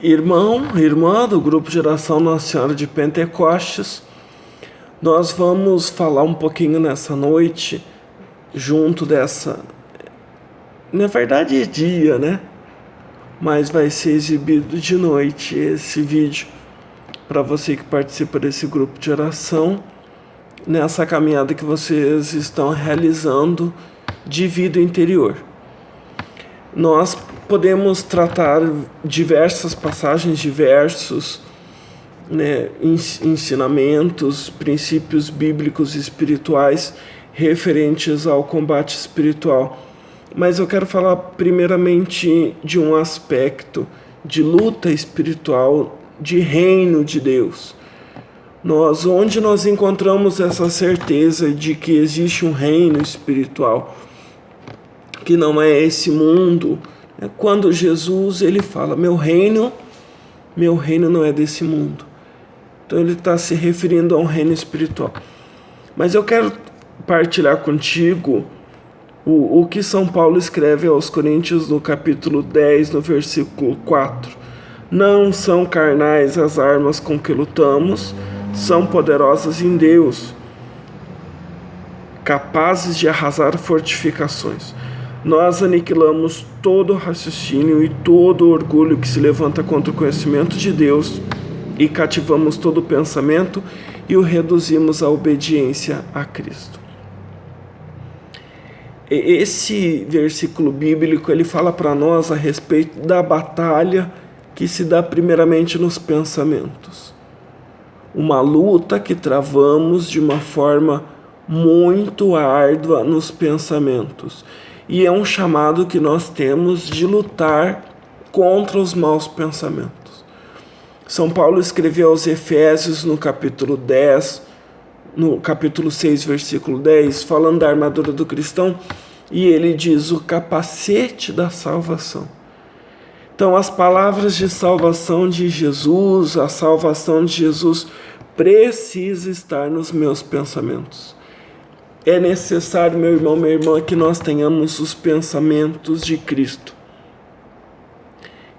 Irmão, irmã do Grupo Geração Nossa Senhora de Pentecostes, nós vamos falar um pouquinho nessa noite, junto dessa... Na verdade é dia, né? Mas vai ser exibido de noite esse vídeo para você que participa desse grupo de oração, nessa caminhada que vocês estão realizando de vida interior. Nós podemos tratar diversas passagens, diversos ensinamentos, princípios bíblicos e espirituais referentes ao combate espiritual. Mas eu quero falar primeiramente de um aspecto de luta espiritual, de reino de Deus. Onde nós encontramos essa certeza de que existe um reino espiritual, que não é esse mundo. Quando Jesus ele fala, meu reino não é desse mundo. Então ele está se referindo a um reino espiritual. Mas eu quero partilhar contigo o que São Paulo escreve aos Coríntios no capítulo 10, no versículo 4. Não são carnais as armas com que lutamos, são poderosas em Deus, capazes de arrasar fortificações. Nós aniquilamos todo raciocínio e todo orgulho que se levanta contra o conhecimento de Deus e cativamos todo pensamento e o reduzimos à obediência a Cristo. Esse versículo bíblico ele fala para nós a respeito da batalha que se dá primeiramente nos pensamentos. Uma luta que travamos de uma forma muito árdua nos pensamentos. E é um chamado que nós temos de lutar contra os maus pensamentos. São Paulo escreveu aos Efésios no capítulo 10, no capítulo 6, versículo 10, falando da armadura do cristão, e ele diz o capacete da salvação. Então as palavras de salvação de Jesus, a salvação de Jesus precisa estar nos meus pensamentos. É necessário, meu irmão, minha irmã, que nós tenhamos os pensamentos de Cristo.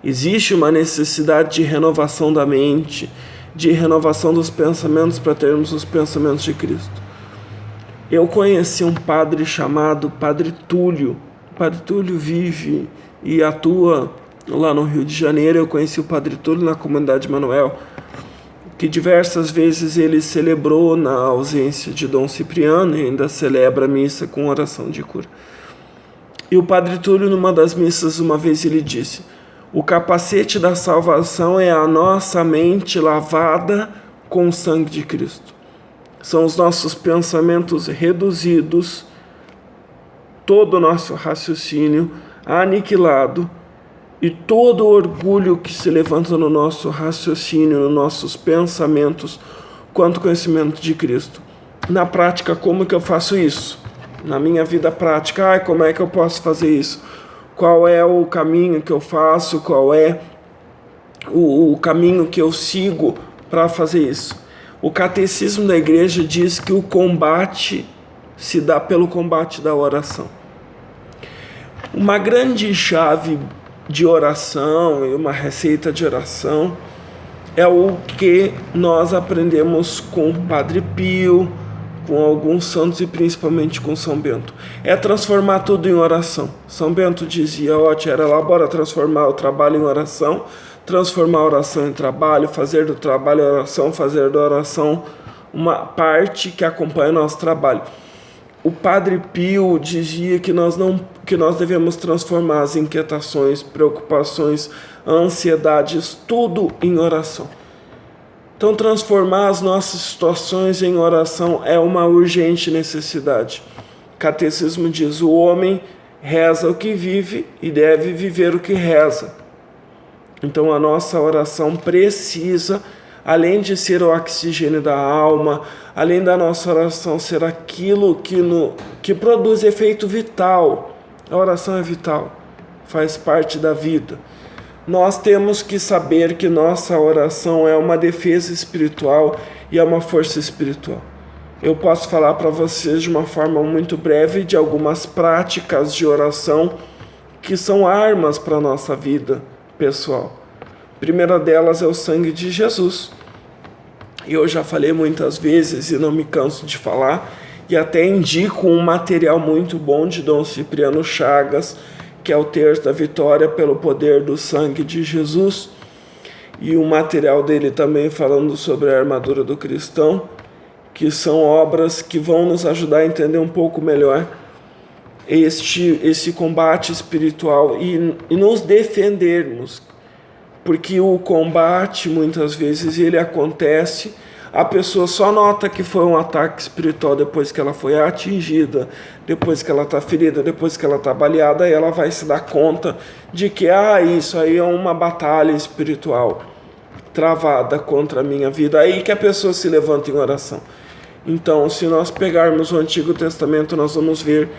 Existe uma necessidade de renovação da mente, de renovação dos pensamentos para termos os pensamentos de Cristo. Eu conheci um padre chamado Padre Túlio. O Padre Túlio vive e atua lá no Rio de Janeiro. Eu conheci o Padre Túlio na comunidade Manuel, que diversas vezes ele celebrou na ausência de Dom Cipriano e ainda celebra a missa com oração de cura. E o Padre Túlio, numa das missas, uma vez ele disse, o capacete da salvação é a nossa mente lavada com o sangue de Cristo. São os nossos pensamentos reduzidos, todo o nosso raciocínio aniquilado, e todo o orgulho que se levanta no nosso raciocínio, nos nossos pensamentos, quanto ao conhecimento de Cristo. Na prática, como que eu faço isso? Na minha vida prática, como é que eu posso fazer isso? Qual é o caminho que eu faço? Qual é o caminho que eu sigo para fazer isso? O catecismo da igreja diz que o combate se dá pelo combate da oração. Uma grande chave de oração e uma receita de oração é o que nós aprendemos com o Padre Pio, com alguns santos e principalmente com São Bento. É transformar tudo em oração. São Bento dizia, era lá, bora transformar o trabalho em oração, transformar a oração em trabalho, fazer do trabalho oração, fazer da oração uma parte que acompanha o nosso trabalho. O Padre Pio dizia que nós devemos transformar as inquietações, preocupações, ansiedades, tudo em oração. Então, transformar as nossas situações em oração é uma urgente necessidade. O catecismo diz, o homem reza o que vive e deve viver o que reza. Então, a nossa oração precisa, além de ser o oxigênio da alma, além da nossa oração ser aquilo que produz efeito vital. A oração é vital, faz parte da vida. Nós temos que saber que nossa oração é uma defesa espiritual e é uma força espiritual. Eu posso falar para vocês de uma forma muito breve de algumas práticas de oração que são armas para a nossa vida pessoal. A primeira delas é o sangue de Jesus. Eu já falei muitas vezes e não me canso de falar, e até indico um material muito bom de Dom Cipriano Chagas, que é o Terço da Vitória pelo Poder do Sangue de Jesus, e um material dele também falando sobre a armadura do cristão, que são obras que vão nos ajudar a entender um pouco melhor esse combate espiritual e nos defendermos, porque o combate muitas vezes ele acontece, a pessoa só nota que foi um ataque espiritual depois que ela foi atingida, depois que ela está ferida, depois que ela está baleada, aí ela vai se dar conta de que isso aí é uma batalha espiritual travada contra a minha vida, aí que a pessoa se levanta em oração. Então, se nós pegarmos o Antigo Testamento, nós vamos ver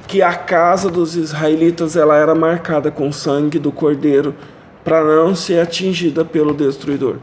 que a casa dos israelitas ela era marcada com o sangue do Cordeiro para não ser atingida pelo destruidor.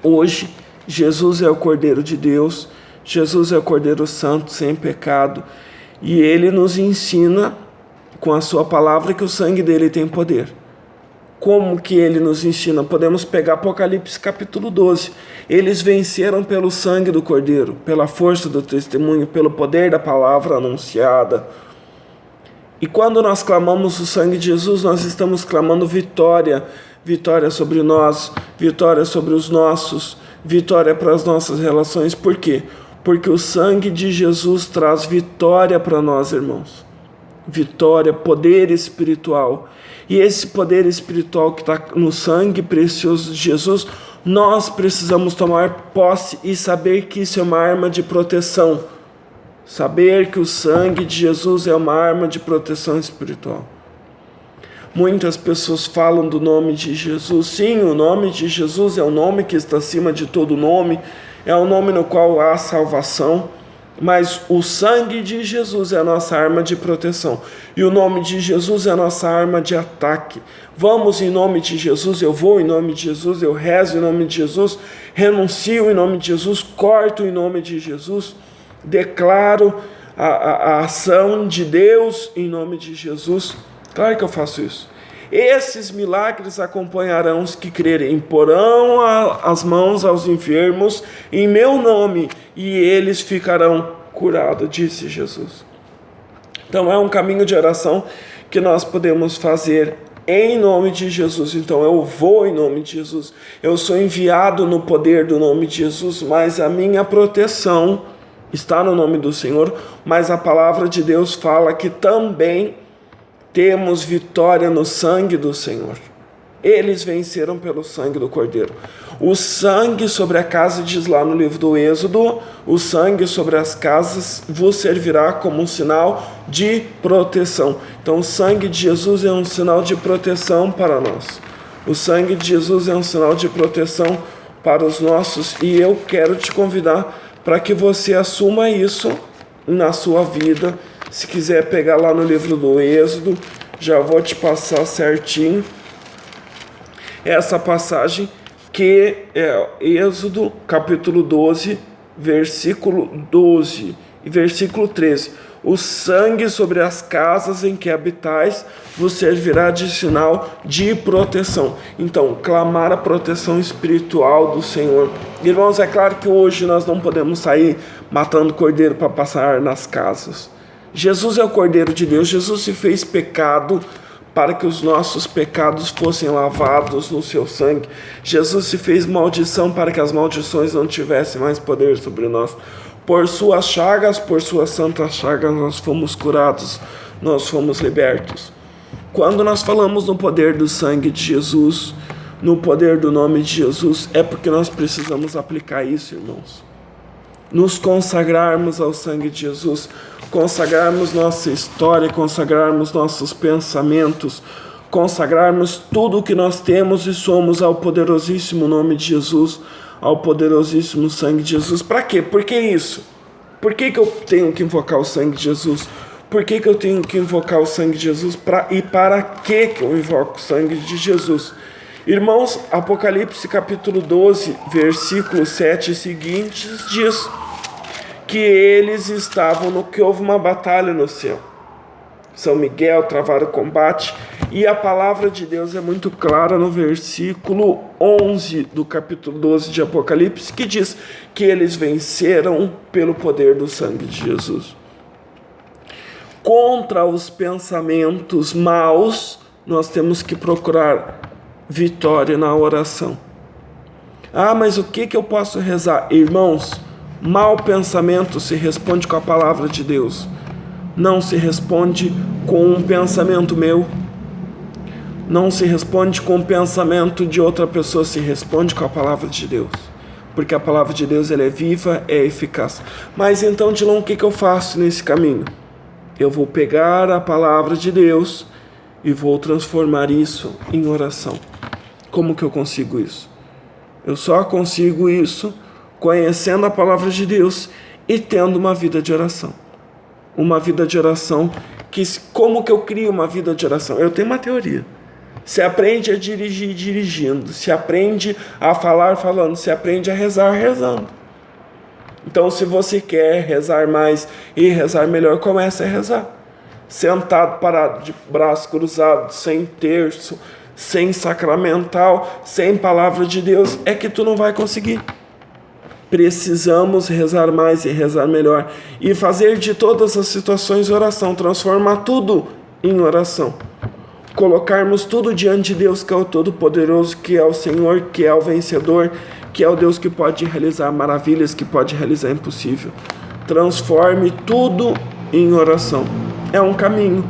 Hoje, Jesus é o Cordeiro de Deus, Jesus é o Cordeiro Santo, sem pecado, e Ele nos ensina com a sua palavra que o sangue dele tem poder. Como que Ele nos ensina? Podemos pegar Apocalipse capítulo 12. Eles venceram pelo sangue do Cordeiro, pela força do testemunho, pelo poder da palavra anunciada. E quando nós clamamos o sangue de Jesus, nós estamos clamando vitória, vitória sobre nós, vitória sobre os nossos, vitória para as nossas relações. Por quê? Porque o sangue de Jesus traz vitória para nós, irmãos. Vitória, poder espiritual. E esse poder espiritual que está no sangue precioso de Jesus, nós precisamos tomar posse e saber que isso é uma arma de proteção. Saber que o sangue de Jesus é uma arma de proteção espiritual. Muitas pessoas falam do nome de Jesus. Sim, o nome de Jesus é o nome que está acima de todo nome, é o nome no qual há salvação, mas o sangue de Jesus é a nossa arma de proteção, e o nome de Jesus é a nossa arma de ataque. Vamos em nome de Jesus, eu vou em nome de Jesus, eu rezo em nome de Jesus, renuncio em nome de Jesus, corto em nome de Jesus, declaro a ação de Deus em nome de Jesus. Claro que eu faço isso. Esses milagres acompanharão os que crerem, imporão as mãos aos enfermos em meu nome, e eles ficarão curados, disse Jesus. Então é um caminho de oração que nós podemos fazer em nome de Jesus. Então eu vou em nome de Jesus, eu sou enviado no poder do nome de Jesus, mas a minha proteção está no nome do Senhor, mas a palavra de Deus fala que também temos vitória no sangue do Senhor. Eles venceram pelo sangue do Cordeiro. O sangue sobre a casa, diz lá no livro do Êxodo, o sangue sobre as casas vos servirá como um sinal de proteção. Então o sangue de Jesus é um sinal de proteção para nós. O sangue de Jesus é um sinal de proteção para os nossos, e eu quero te convidar para que você assuma isso na sua vida. Se quiser pegar lá no livro do Êxodo, já vou te passar certinho essa passagem, que é Êxodo capítulo 12, versículo 12 e versículo 13. O sangue sobre as casas em que habitais vos servirá de sinal de proteção. Então, clamar a proteção espiritual do Senhor. Irmãos, é claro que hoje nós não podemos sair matando cordeiro para passar nas casas. Jesus é o Cordeiro de Deus. Jesus se fez pecado para que os nossos pecados fossem lavados no seu sangue. Jesus se fez maldição para que as maldições não tivessem mais poder sobre nós. Por suas chagas, por suas santas chagas, nós fomos curados, nós fomos libertos. Quando nós falamos no poder do sangue de Jesus, no poder do nome de Jesus, é porque nós precisamos aplicar isso, irmãos. Nos consagrarmos ao sangue de Jesus, consagrarmos nossa história, consagrarmos nossos pensamentos, consagrarmos tudo o que nós temos e somos ao poderosíssimo nome de Jesus, ao poderosíssimo sangue de Jesus. Para quê? Por que isso? Por que eu tenho que invocar o sangue de Jesus? Por que eu tenho que invocar o sangue de Jesus? E para que eu invoco o sangue de Jesus? Irmãos, Apocalipse capítulo 12, versículo 7 e seguintes diz que eles estavam no que houve uma batalha no céu. São Miguel travaram o combate. E a palavra de Deus é muito clara no versículo 11 do capítulo 12 de Apocalipse, que diz que eles venceram pelo poder do sangue de Jesus. Contra os pensamentos maus, nós temos que procurar vitória na oração. Ah, mas o que eu posso rezar? Irmãos, mau pensamento se responde com a palavra de Deus. Não se responde com um pensamento meu. Não se responde com o pensamento de outra pessoa, se responde com a palavra de Deus. Porque a palavra de Deus ela é viva, é eficaz. Mas então, Dilon, o que eu faço nesse caminho? Eu vou pegar a palavra de Deus e vou transformar isso em oração. Como que eu consigo isso? Eu só consigo isso conhecendo a palavra de Deus e tendo uma vida de oração. Uma vida de oração como que eu crio uma vida de oração? Eu tenho uma teoria. Se aprende a dirigir dirigindo, se aprende a falar falando, se aprende a rezar rezando. Então, se você quer rezar mais e rezar melhor, comece a rezar. Sentado, parado, de braço cruzado, sem terço, sem sacramental, sem palavra de Deus, é que tu não vai conseguir. Precisamos rezar mais e rezar melhor. E fazer de todas as situações oração, transformar tudo em oração. Colocarmos tudo diante de Deus, que é o Todo-Poderoso, que é o Senhor, que é o Vencedor, que é o Deus que pode realizar maravilhas, que pode realizar impossível. Transforme tudo em oração. É um caminho.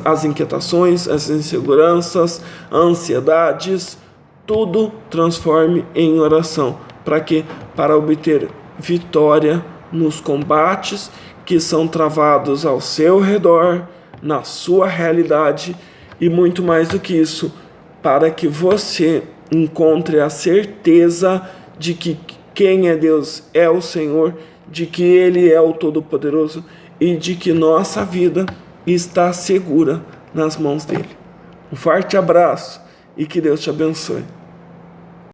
As inquietações, as inseguranças, ansiedades, tudo transforme em oração. Para quê? Para obter vitória nos combates que são travados ao seu redor, na sua realidade, e muito mais do que isso, para que você encontre a certeza de que quem é Deus é o Senhor, de que Ele é o Todo-Poderoso e de que nossa vida está segura nas mãos dEle. Um forte abraço e que Deus te abençoe.